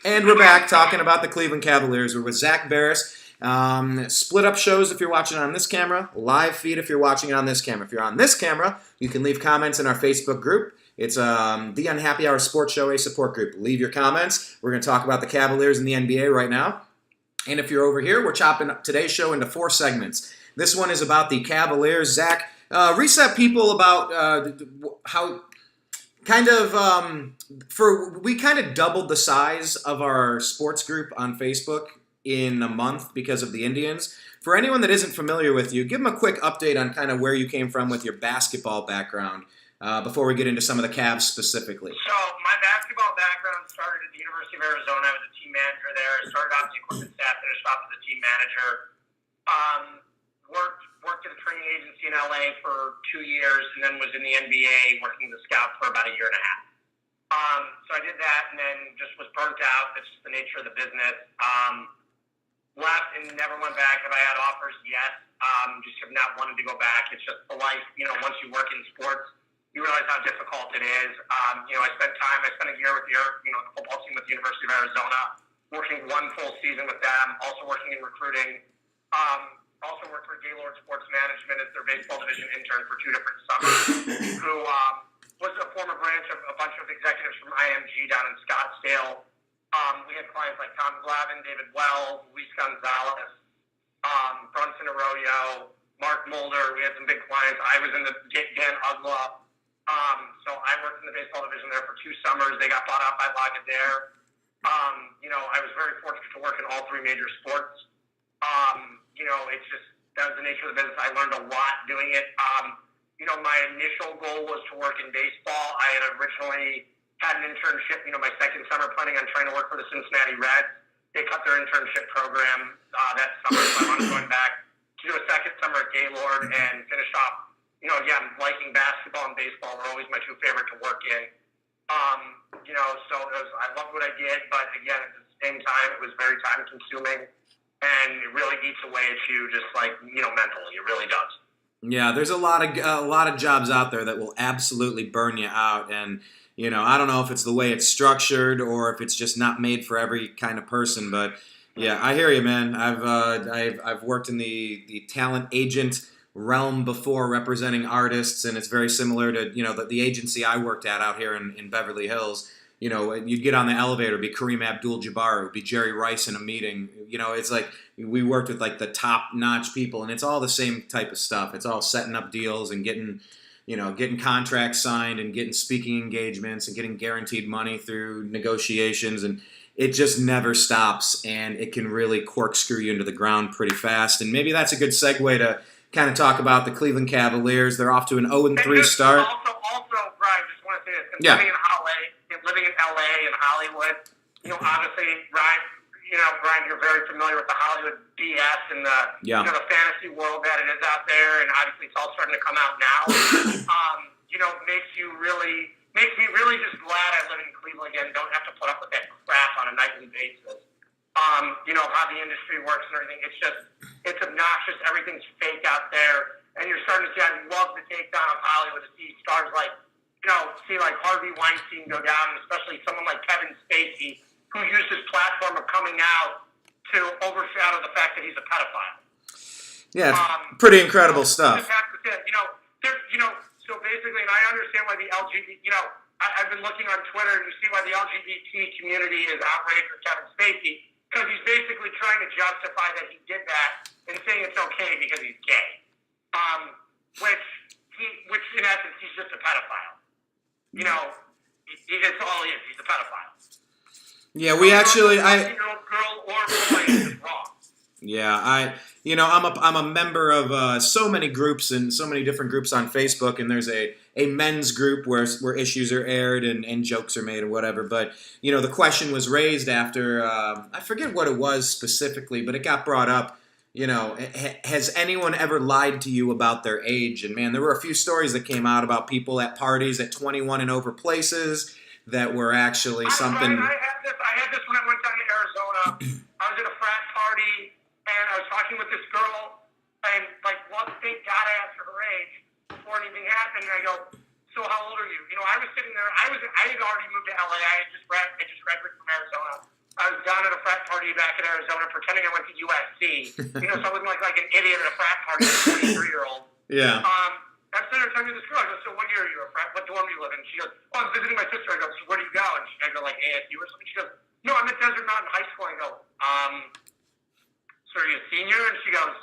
And we're back talking about the Cleveland Cavaliers. We're with Zak Baris. Split up shows if you're watching on this camera. Live feed if you're watching it on this camera. If you're on this camera, you can leave comments in our Facebook group. It's the Unhappy Hour Sports Show, a support group. Leave your comments. We're going to talk about the Cavaliers and the NBA right now. And if you're over here, we're chopping up today's show into 4 segments. This one is about the Cavaliers. Zak, reset people about how... we kind of doubled the size of our sports group on Facebook in a month because of the Indians. For anyone that isn't familiar with you, give them a quick update on kind of where you came from with your basketball background before we get into some of the Cavs specifically. So my basketball background started at the University of Arizona. I was a team manager there. I started off as the equipment staff, finished off as a team manager. Worked at a training agency in LA for 2 years, and then was in the NBA working the scouts for about a year and a half. So I did that, and then just was burnt out. That's just the nature of the business. Left and never went back. Have I had offers? Yes. Just have not wanted to go back. It's just the life. Once you work in sports, you realize how difficult it is. I spent a year with the football team with the University of Arizona, working 1 full season with them, also working in recruiting. Also worked for Gaylord Sports Management as their baseball division intern for 2 different summers, who was a former branch of a bunch of executives from IMG down in Scottsdale. We had clients like Tom Glavine, David Wells, Luis Gonzalez, Brunson Arroyo, Mark Mulder. We had some big clients. I was in the Dan Ugla. So I worked in the baseball division there for 2 summers. They got bought out by Lagardère. I was very fortunate to work in all 3 major sports. It's just, that was the nature of the business. I learned a lot doing it. My initial goal was to work in baseball. I had originally had an internship, my second summer, planning on trying to work for the Cincinnati Reds. They cut their internship program that summer, so I wanted to go back to do a second summer at Gaylord and finish off, again, liking basketball and baseball were always my 2 favorite to work in. So I loved what I did, but again, at the same time, it was very time consuming. And it really eats away at you, just mentally. It really does. Yeah, there's a lot of jobs out there that will absolutely burn you out, and I don't know if it's the way it's structured or if it's just not made for every kind of person. But yeah, I hear you, man. I've worked in the talent agent realm before, representing artists, and it's very similar to the agency I worked at out here in Beverly Hills. You'd get on the elevator, it'd be Kareem Abdul-Jabbar, it would be Jerry Rice in a meeting. It's like we worked with like the top-notch people, and it's all the same type of stuff. It's all setting up deals and getting contracts signed and getting speaking engagements and getting guaranteed money through negotiations, and it just never stops, and it can really corkscrew you into the ground pretty fast. And maybe that's a good segue to kind of talk about the Cleveland Cavaliers. They're off to an 0-3 start. Also, Brian, just want to say this. Yeah. Living in LA and Hollywood, obviously, Brian, you're very familiar with the Hollywood BS and the the fantasy world that it is out there, and obviously it's all starting to come out now. Makes me really just glad I live in Cleveland again. Don't have to put up with that crap on a nightly basis. How the industry works and everything. It's obnoxious. Everything's fake out there, and you're starting to see. I love the takedown of Hollywood to see stars like. See like Harvey Weinstein go down, and especially someone like Kevin Spacey, who used his platform of coming out to overshadow the fact that he's a pedophile. Yeah, pretty incredible stuff. So basically, and I understand why the LGBT, I've been looking on Twitter, and you see why the LGBT community is outraged with Kevin Spacey, because he's basically trying to justify that he did that and saying it's okay because he's gay. Which in essence, he's just a pedophile. That's all he is. He's a pedophile. Yeah, we actually, girl or boy is wrong. Yeah, I'm a member of so many groups and so many different groups on Facebook, and there's a men's group where issues are aired and jokes are made or whatever. But the question was raised after I forget what it was specifically, but it got brought up. Has anyone ever lied to you about their age? And man, there were a few stories that came out about people at parties at 21 and over places that were actually something. I had this when I went down to Arizona. I was at a frat party, and I was talking with this girl, and thank God I asked her age before anything happened. And I go, so how old are you? I was sitting there. I had already moved to LA. I just graduated from Arizona. I me back in Arizona, pretending I went to USC. So I was like an idiot at a frat party with a 23-year-old. Yeah. I'm sitting there talking to this girl. I go, so what year are you a frat? What dorm do you live in? She goes, oh, I'm visiting my sister. I go, so where do you go? And I go, like ASU or something. She goes, no, I'm at Desert Mountain High School. I go, so are you a senior? And she goes,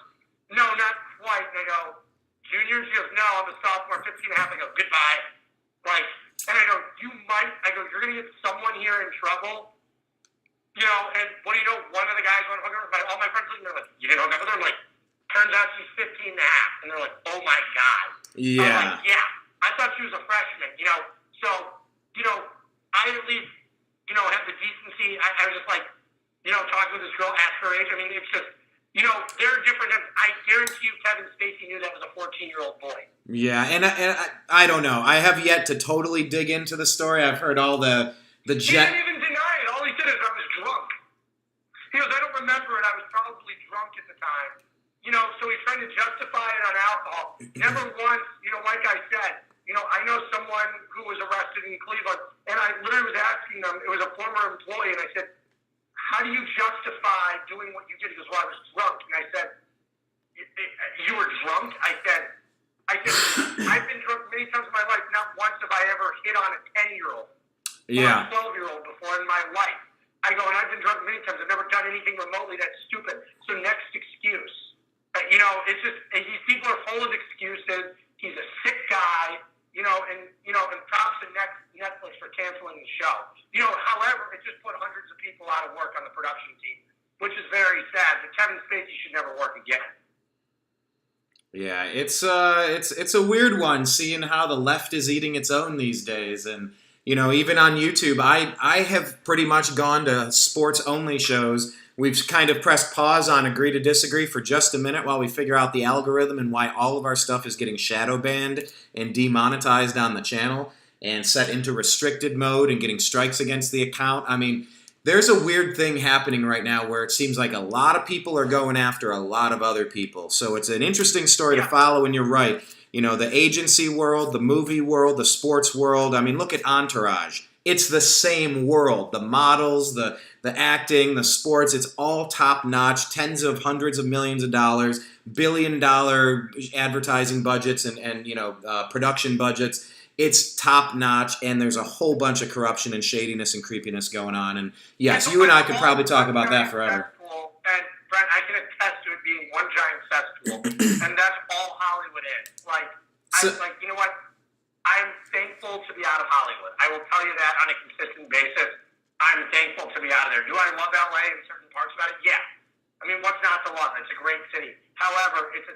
no, not quite. And I go, junior? She goes, no, I'm a sophomore, 15 and a half. I go, goodbye. And I go, you're going to get someone here in trouble. And what do you know? One of the guys went hook up with all my friends. They're like, you didn't hook up with her? I'm like, turns out she's 15 and a half. And they're like, oh my God. Yeah. I'm like, yeah. I thought she was a freshman, So, I at least, have the decency. I was just like, talking with this girl, ask her age. I mean, it's just, there are different. I guarantee you Kevin Spacey knew that was a 14-year-old boy. Yeah, and I don't know. I have yet to totally dig into the story. I've heard all the He didn't even deny it. All he said is I was drunk. He goes, I don't remember it. I was probably drunk at the time. So he's trying to justify it on alcohol. Never once, like I said, I know someone who was arrested in Cleveland, and I literally was asking them, it was a former employee, and I said, how do you justify doing what you did? He goes, well, I was drunk. And I said, you were drunk? I said, I've been drunk many times in my life. Not once have I ever hit on a 10-year-old or a 12-year-old before in my life. I go, and I've been drunk many times. I've never done anything remotely that's stupid. So next excuse. It's just, these people are full of excuses. He's a sick guy, and props to Netflix for canceling the show. However, it just put hundreds of people out of work on the production team, which is very sad. But Kevin Spacey should never work again. Yeah, it's a weird one, seeing how the left is eating its own these days. And, even on YouTube, I have pretty much gone to sports-only shows. We've kind of pressed pause on Agree to Disagree for just a minute while we figure out the algorithm and why all of our stuff is getting shadow banned and demonetized on the channel and set into restricted mode and getting strikes against the account. I mean, there's a weird thing happening right now where it seems like a lot of people are going after a lot of other people. So it's an interesting story to follow, and you're right. The agency world, the movie world, the sports world. I mean, look at Entourage. It's the same world. The models, the acting, the sports, it's all top-notch, tens of hundreds of millions of dollars, billion-dollar advertising budgets and production budgets. It's top-notch, and there's a whole bunch of corruption and shadiness and creepiness going on. And, yes, you and I could probably talk about that forever. And, Brent, I can attest to it being one giant cesspool, and that's all Hollywood is. You know what? I'm thankful to be out of Hollywood. I will tell you that on a consistent basis. I'm thankful to be out of there. Do I love LA and certain parts about it? Yeah. I mean, what's not to love? It's a great city. However, it's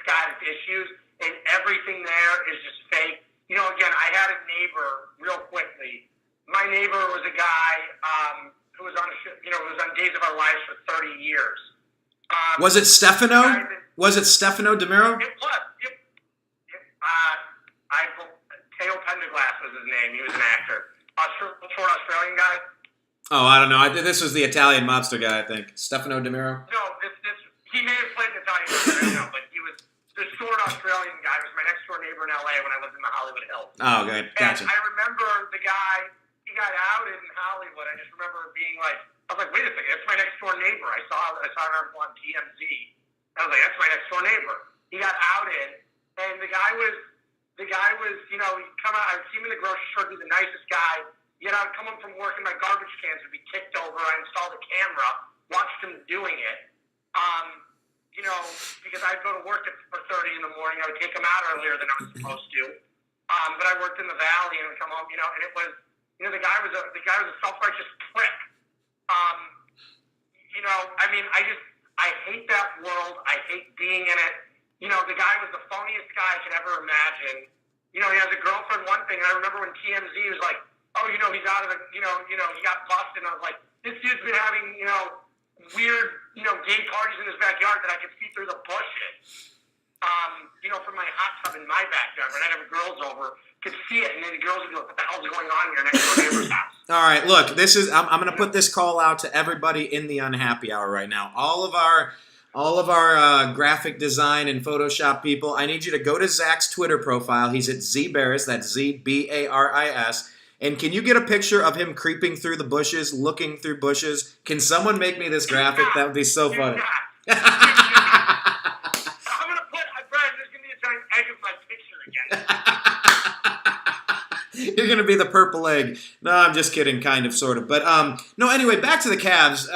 got its issues, and everything there is just fake. Again, I had a neighbor, real quickly. My neighbor was a guy who was on was on Days of Our Lives for 30 years. Was it Stefano? Was it Stefano DiMero? It was. Teo Penderglass was his name. He was an actor. Short Australian guy. Oh, I don't know. This was the Italian mobster guy, I think. Stefano DiMero? No, he may have played an Italian mobster, but he was the short Australian guy. He was my next-door neighbor in L.A. when I lived in the Hollywood Hills. Oh, good. Gotcha. And I remember the guy, he got outed in Hollywood. I just remember being like, I was like, wait a second, that's my next-door neighbor. I saw an article on TMZ. I was like, that's my next-door neighbor. He got outed, and the guy was, he'd come out, I'd see him in the grocery store, be the nicest guy. Yet I'd come home from work and my garbage cans would be kicked over. I installed a camera, watched him doing it. Because I'd go to work at 4:30 in the morning. I would take him out earlier than I was supposed to. But I worked in the Valley and would come home, and it was, the guy was a self-righteous prick. I hate that world. I hate being in it. The guy was the phoniest guy I could ever imagine. He has a girlfriend, one thing. And I remember when TMZ was like, oh, he's out of the, he got busted. And I was like, this dude's been having, weird, gay parties in his backyard that I could see through the bushes. From my hot tub in my backyard, when I'd have girls over, could see it, and then the girls would go, what the hell's going on here next door neighbor's house? All right, look, I'm going to put this call out to everybody in the Unhappy Hour right now. All of our graphic design and Photoshop people, I need you to go to Zak's Twitter profile. He's at Z Baris, that's ZBARIS. And can you get a picture of him creeping through the bushes, looking through bushes? Can someone make me this graphic? That would be so funny. I'm gonna put, Brian, there's gonna be a giant egg of my picture again. You're going to be the purple egg. No, I'm just kidding, kind of, sort of. But, no, anyway, back to the Cavs.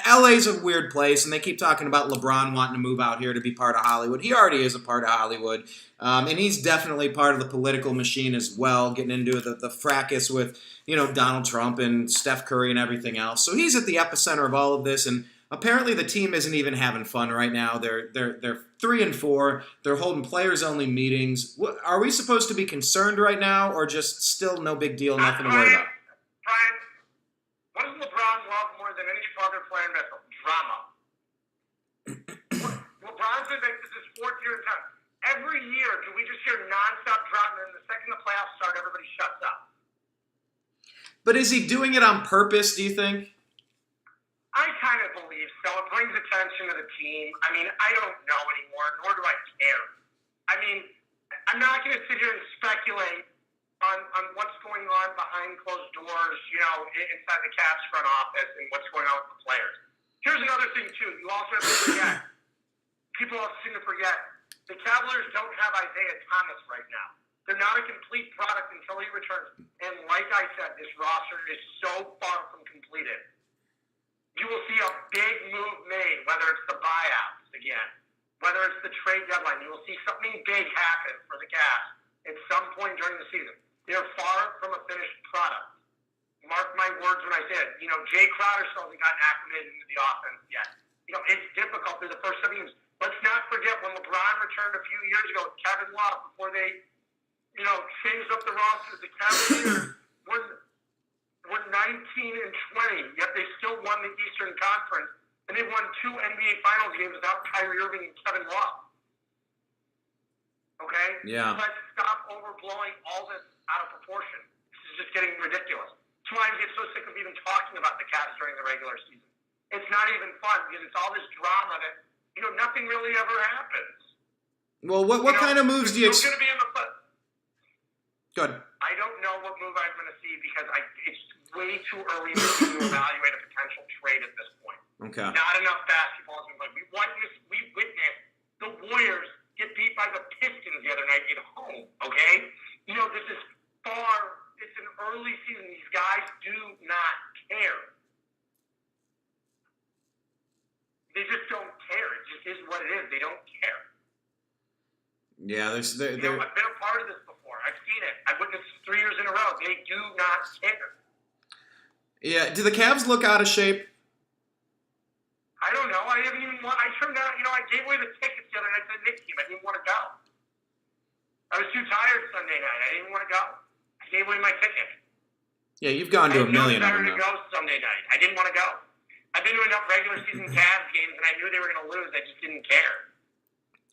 LA's a weird place, and they keep talking about LeBron wanting to move out here to be part of Hollywood. He already is a part of Hollywood, and he's definitely part of the political machine as well, getting into the fracas with, Donald Trump and Steph Curry and everything else. So he's at the epicenter of all of this, and apparently the team isn't even having fun right now. They're 3-4. They're holding players-only meetings. Are we supposed to be concerned right now, or just still no big deal, nothing to worry about? Brian, what does LeBron love more than any other player in baseball? Drama. LeBron's been like, this is fourth year in time. Every year, do we just hear nonstop drama, and the second the playoffs start, everybody shuts up? But is he doing it on purpose, do you think? I kind of believe so. It brings attention to the team. I mean, I don't know anymore, nor do I care. I mean, I'm not going to sit here and speculate on what's going on behind closed doors, inside the Cavs front office and what's going on with the players. Here's another thing, too. You also have to forget. People also seem to forget. The Cavaliers don't have Isaiah Thomas right now. They're not a complete product until he returns. And like I said, this roster is so far from completed. You will see a big move made, whether it's the buyouts again, whether it's the trade deadline. You will see something big happen for the Cavs at some point during the season. They're far from a finished product. Mark my words when I say it. Jay Crowder still hasn't gotten acclimated into the offense yet. It's difficult through the first 7 games. Let's not forget when LeBron returned a few years ago with Kevin Love before they, changed up the roster. The Cavaliers were 19-20, yet they still won the Eastern Conference, and they won 2 NBA Finals games without Kyrie Irving and Kevin Love. Okay? Yeah. Let's stop overblowing all this out of proportion. This is just getting ridiculous. That's why I get so sick of even talking about the Cavs during the regular season. It's not even fun because it's all this drama that, nothing really ever happens. Well, what kind of moves do you expect? Go ahead. I don't know what move I'm going to see because it's way too early to evaluate a potential trade at this point. Okay. Not enough basketball has been played. We witnessed the Warriors get beat by the Pistons the other night at home, okay? This is it's an early season. These guys do not care. They just don't care. It just is what it is. They don't care. Yeah, I've been a part of this before. I've seen it. I've witnessed 3 years in a row. They do not care. Yeah, do the Cavs look out of shape? I don't know. I haven't even I turned out, I gave away the tickets the other night to the Knicks game. I didn't want to go. I was too tired Sunday night. I didn't want to go. I gave away my ticket. Yeah, you've gone to a million of them I was to go Sunday night. I didn't want to go. I've been to enough regular season Cavs games, and I knew they were going to lose. I just didn't care.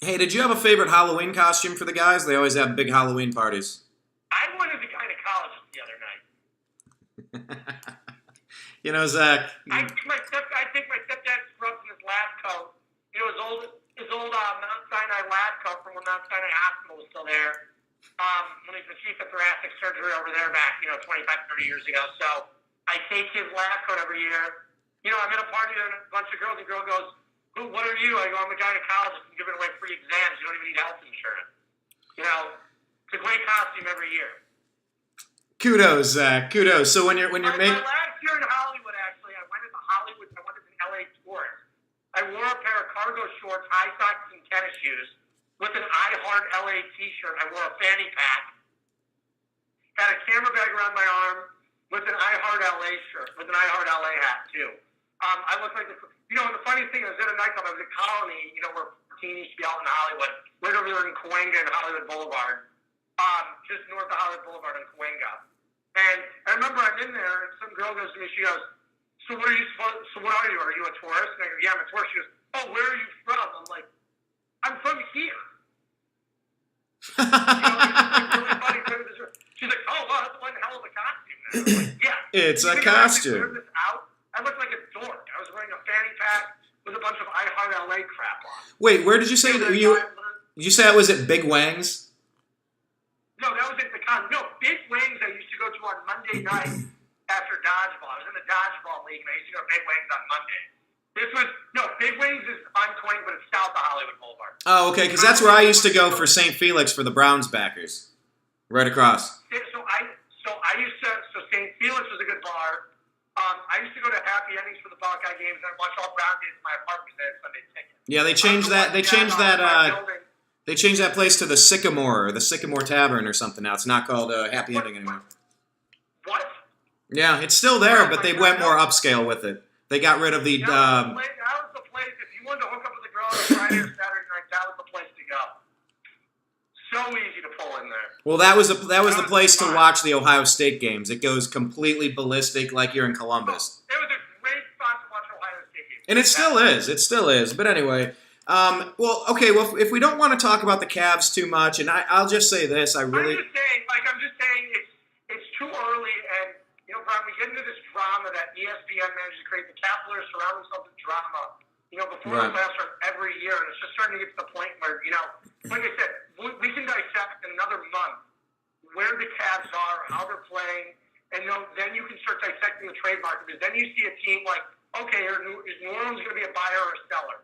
Hey, did you have a favorite Halloween costume for the guys? They always have big Halloween parties. I wanted the gynecologist the other night. Zach. I think my stepdad scrubs in his lab coat. His old Mount Sinai lab coat from when Mount Sinai Hospital was still there. When he was the chief of thoracic surgery over there back, 25, 30 years ago. So I take his lab coat every year. I'm at a party and a bunch of girls, and the girl goes, what are you? I go, I'm a gynecologist. I'm giving away free exams. You don't even need health insurance. It's a great costume every year. Kudos, Zach. Kudos. So when you're making my last year in Hollywood, actually, I went as an LA tourist. I wore a pair of cargo shorts, high socks, and tennis shoes with an I Heart LA t-shirt. I wore a fanny pack. Had a camera bag around my arm with an I Heart LA shirt, with an I Heart LA hat, too. I looked like this. And the funny thing, I was at a nightclub. I was at Colony, where teens used to be out in Hollywood, right over there in Cahuenga and Hollywood Boulevard, just north of Hollywood Boulevard in Cahuenga. And I remember I'm in there, and some girl goes to me, she goes, so what are you? Are you a tourist? And I go, yeah, I'm a tourist. She goes, oh, where are you from? I'm like, I'm from here. Really funny. She's like, oh, wow, that's one hell of a costume. And I was like, yeah. It's a costume. This out? I looked like a dork. I was wearing a fanny pack with a bunch of I Heart LA crap on. Wait, where did you say that you? Did you say that was at Big Wang's? No, that was at the con. No, Big Wang's I used to State night after dodgeball. I was in the dodgeball league, and I used to go to Big Wings on Monday. Big Wings is on Queen, but it's south of Hollywood Boulevard. Oh, okay, because that's where I used to go for St. Felix for the Browns backers. Right across. So St. Felix was a good bar. I used to go to Happy Endings for the Buckeye games, and I'd watch all Brown games in my apartment because I had Sunday tickets. Yeah, they changed that. They changed that place to the Sycamore, or the Sycamore Tavern, or something now. It's not called Happy Ending anymore. What? Yeah, it's still there, but they went more upscale with it. They got rid of the. That was the place. If you wanted to hook up with a girl on a Friday or Saturday night, that was the place to go. So easy to pull in there. Well, that was the place to watch the Ohio State games. It goes completely ballistic, like you're in Columbus. It was a great spot to watch Ohio State games. And it still is. It still is. But anyway, well, if we don't want to talk about the Cavs too much, and I'll just say this, I'm just saying, it's too early, and Brian, we get into this drama that ESPN managed to create. The Cavaliers surround themselves with drama, before the playoffs start every year, and it's just starting to get to the point where, like I said, we can dissect in another month where the Cavs are, how they're playing, and then you can start dissecting the trade market, because then you see a team like, okay, is New Orleans going to be a buyer or a seller?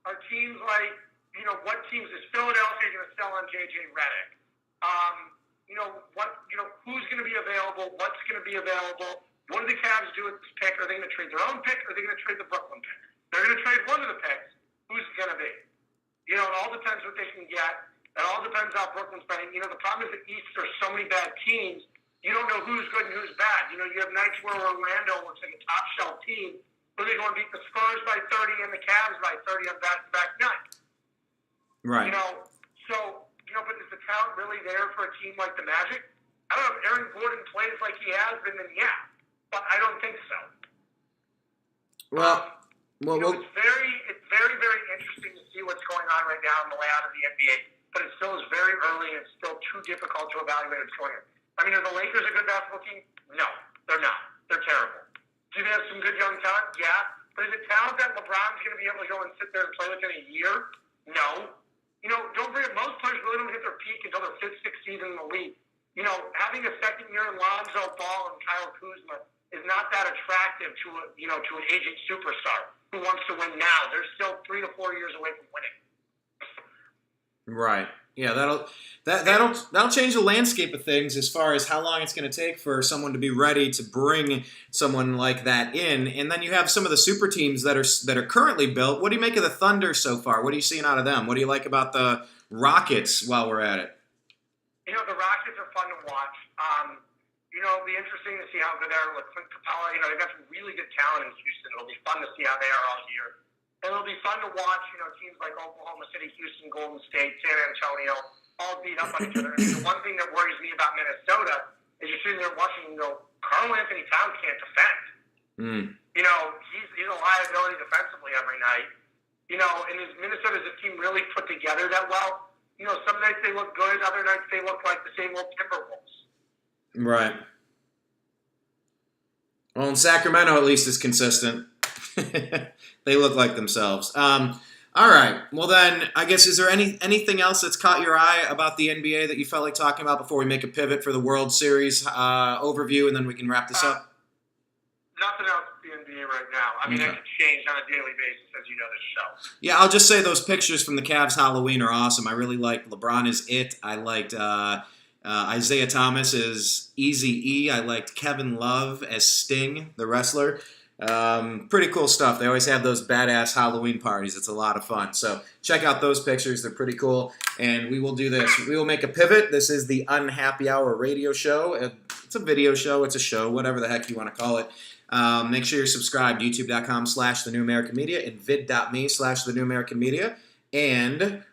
Are teams like, what teams is Philadelphia going to sell on J.J. Redick? Who's going to be available? What's going to be available? What do the Cavs do with this pick? Are they going to trade their own pick, or are they going to trade the Brooklyn pick? They're going to trade one of the picks. Who's it going to be? It all depends what they can get. It all depends how Brooklyn's playing. The problem is the East, there's so many bad teams. You don't know who's good and who's bad. You have nights where Orlando looks like a top shelf team, where they go and beat the Spurs by 30 and the Cavs by 30 on back-to-back nights. Right. But is the talent really there for a team like the Magic? I don't know if Aaron Gordon plays like he has been, then yeah. But I don't think so. It's very, very interesting to see what's going on right now in the layout of the NBA. But it still is very early, and it's still too difficult to evaluate what's going on. I mean, are the Lakers a good basketball team? No, they're not. They're terrible. Do they have some good young talent? Yeah. But is it talent that LeBron's going to be able to go and sit there and play with in a year? No. Don't forget, most players really don't hit their peak until their fifth, sixth season in the league. Having a second year in Lonzo Ball and Kyle Kuzma is not that attractive to an aging superstar who wants to win now. They're still 3 to 4 years away from winning. Right. Yeah, that'll change the landscape of things as far as how long it's going to take for someone to be ready to bring someone like that in. And then you have some of the super teams that are currently built. What do you make of the Thunder so far? What are you seeing out of them? What do you like about the Rockets while we're at it? The Rockets are fun to watch. It'll be interesting to see how good they are with Clint Capella. They've got some really good talent in Houston. It'll be fun to see how they are all year. And it'll be fun to watch, teams like Oklahoma City, Houston, Golden State, San Antonio, all beat up on each other. And the one thing that worries me about Minnesota is you're sitting there watching and go, Karl Anthony Towns can't defend. He's a liability defensively every night. And is Minnesota's a team really put together that well? Some nights they look good, other nights they look like the same old Timberwolves. Right. Well, in Sacramento, at least, is consistent. They look like themselves. All right. Well, then, I guess, is there anything else that's caught your eye about the NBA that you felt like talking about before we make a pivot for the World Series overview, and then we can wrap this up? Nothing else with the NBA right now. I mean, it could change on a daily basis, as you know, this show. Yeah, I'll just say those pictures from the Cavs Halloween are awesome. I really liked LeBron as It. I liked Isaiah Thomas as Eazy-E. I liked Kevin Love as Sting, the wrestler. Pretty cool stuff. They always have those badass Halloween parties. It's a lot of fun. So check out those pictures. They're pretty cool. And we will do this. We will make a pivot. This is the Unhappy Hour radio show. It's a video show. It's a show, whatever the heck you want to call it. Make sure you're subscribed. YouTube.com/TheNewAmericanMedia and vid.me/TheNewAmericanMedia and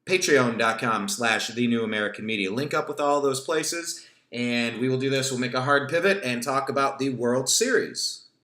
Patreon.com/TheNewAmericanMedia. Link up with all those places. And we will do this. We'll make a hard pivot and talk about the World Series.